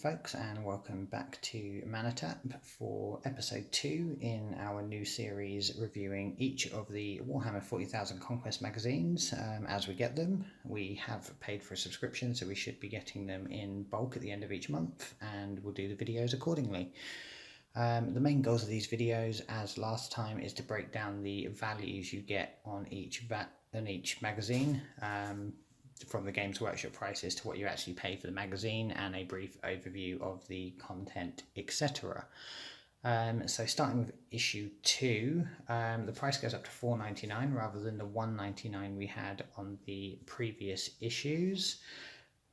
folks, and welcome back to Manatap for episode 2 in our new series reviewing each of the Warhammer 40,000 Conquest magazines as we get them. We have paid for a subscription, so we should be getting them in bulk at the end of each month, and we'll do the videos accordingly. The main goals of these videos, as last time, is to break down the values you get on each magazine, from the Games Workshop prices to what you actually pay for the magazine, and a brief overview of the content, etc. So starting with issue 2, the price goes up to $4.99 rather than the $1.99 we had on the previous issues.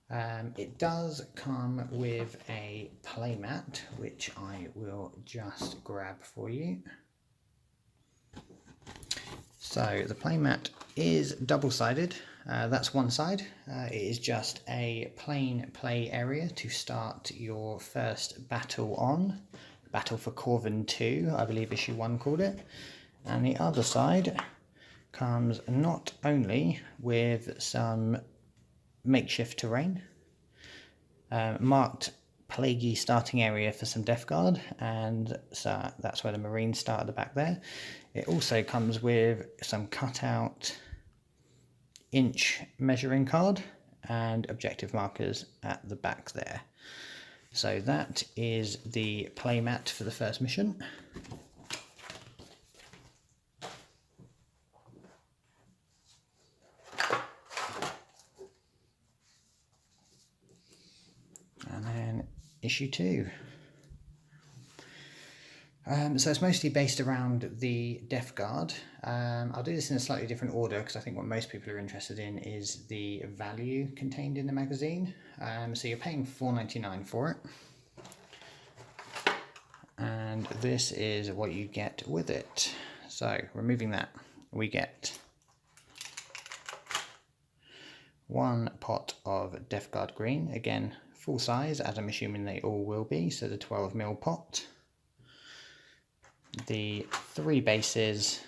It does come with a playmat, which I will just grab for you. So the playmat is double-sided. That's one side. It is just a plain play area to start your first battle on. Battle for Corvin 2, I believe issue 1 called it. And the other side comes not only with some makeshift terrain, marked plaguey starting area for some Death Guard, and so that's where the Marines start at the back there. It also comes with some cutout inch measuring card and objective markers at the back there. So that is the playmat for the first mission. And then issue 2. So it's mostly based around the Death Guard. I'll do this in a slightly different order because I think what most people are interested in is the value contained in the magazine. So you're paying $4.99 for it. And this is what you get with it. So removing that, we get 1 pot of Death Guard green, again full size, as I'm assuming they all will be, so the 12mm pot. The 3 bases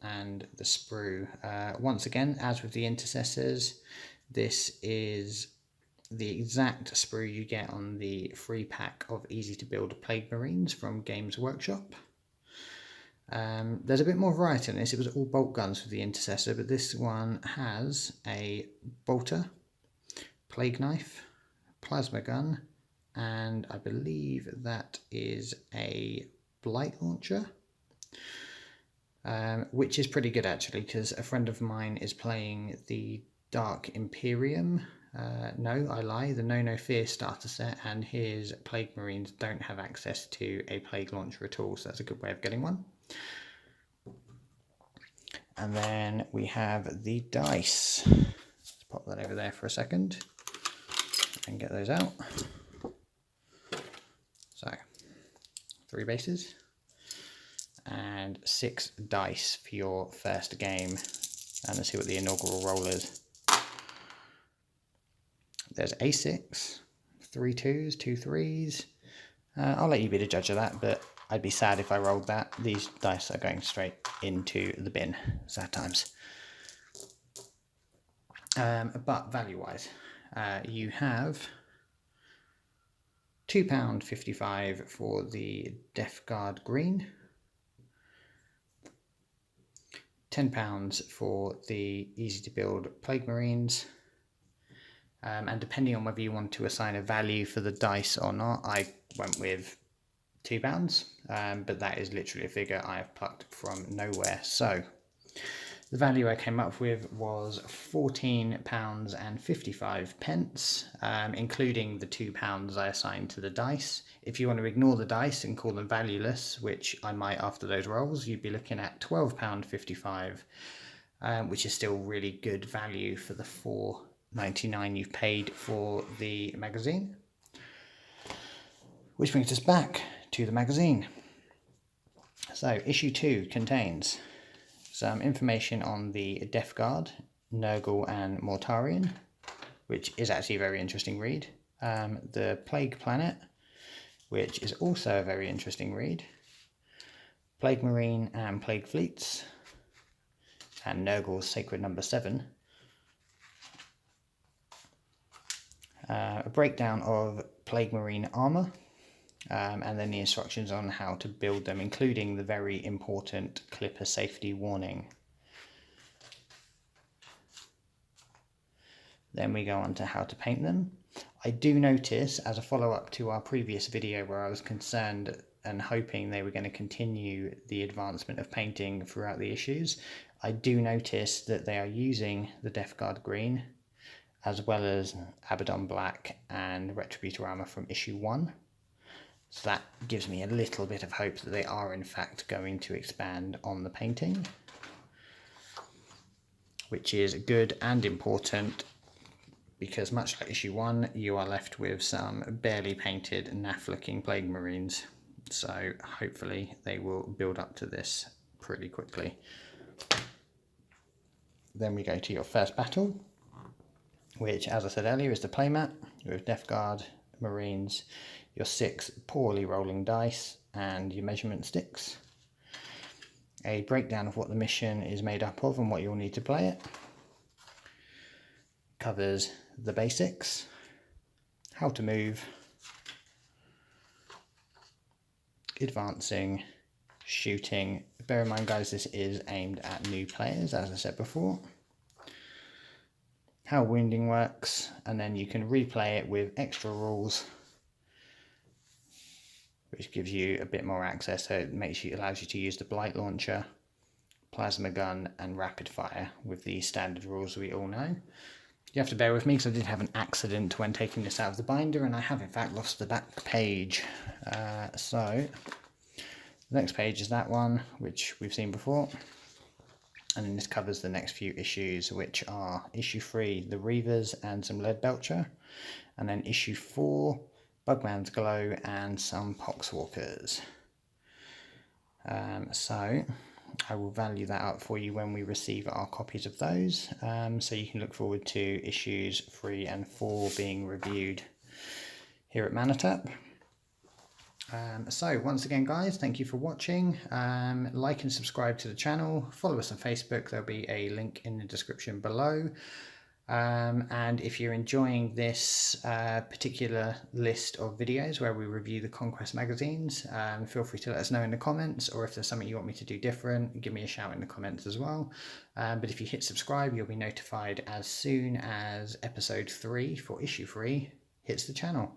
and the sprue. Once again, as with the intercessors, this is the exact sprue you get on the free pack of easy to build Plague Marines from Games Workshop. There's a bit more variety on this. It was all bolt guns for the intercessor, but this one has a bolter, plague knife, plasma gun, and I believe that is a blight launcher, which is pretty good actually, because a friend of mine is playing the Dark Imperium, no I lie, the No Fear starter set, and his Plague Marines don't have access to a plague launcher at all, so that's a good way of getting one. And then we have the dice. Let's pop that over there for a second and get those out. So 3 bases and 6 dice for your first game, and let's see what the inaugural roll is. There's a 6, 3 2s, 2 3s. I'll let you be the judge of that, but I'd be sad if I rolled that. These dice are going straight into the bin, sad times. But value-wise, you have £2.55 for the Death Guard green, £10 for the easy to build Plague Marines, and depending on whether you want to assign a value for the dice or not, I went with £2, but that is literally a figure I have plucked from nowhere. So the value I came up with was £14.55, including the £2 I assigned to the dice. If you want to ignore the dice and call them valueless, which I might after those rolls, you'd be looking at £12.55, which is still really good value for the $4.99 you've paid for the magazine. Which brings us back to the magazine. So issue 2 contains some information on the Death Guard, Nurgle and Mortarion, which is actually a very interesting read. The Plague Planet, which is also a very interesting read. Plague Marine and Plague Fleets, and Nurgle's Sacred Number 7. A breakdown of Plague Marine armour, and then the instructions on how to build them, including the very important clipper safety warning. Then we go on to how to paint them. I do notice, as a follow-up to our previous video where I was concerned and hoping they were going to continue the advancement of painting throughout the issues, I do notice that they are using the Death Guard green, as well as Abaddon black and Retributor armor from issue 1. So that gives me a little bit of hope that they are in fact going to expand on the painting, which is good and important, because much like issue 1, you are left with some barely painted naff looking Plague Marines. So hopefully they will build up to this pretty quickly. Then we go to your first battle, which, as I said earlier, is the playmat with Death Guard Marines, your 6 poorly rolling dice, and your measurement sticks. A breakdown of what the mission is made up of and what you'll need to play it. Covers the basics, how to move, advancing, shooting. Bear in mind, guys, this is aimed at new players, as I said before. How wounding works, and then you can replay it with extra rules, which gives you a bit more access. So it allows you to use the blight launcher, plasma gun, and rapid fire with the standard rules we all know. You have to bear with me because I did have an accident when taking this out of the binder, and I have in fact lost the back page. So the next page is that one, which we've seen before. And then this covers the next few issues, which are issue 3, the Reavers and some Lead Belcher. And then issue 4, Bugman's Glow and some Poxwalkers. So I will value that up for you when we receive our copies of those. So you can look forward to issues 3 and 4 being reviewed here at Manatap. So once again, guys, thank you for watching. Like and subscribe to the channel. Follow us on Facebook. There'll be a link in the description below. And if you're enjoying this particular list of videos where we review the Conquest magazines, feel free to let us know in the comments, or if there's something you want me to do different, give me a shout in the comments as well. But if you hit subscribe, you'll be notified as soon as episode 3 for issue 3 hits the channel.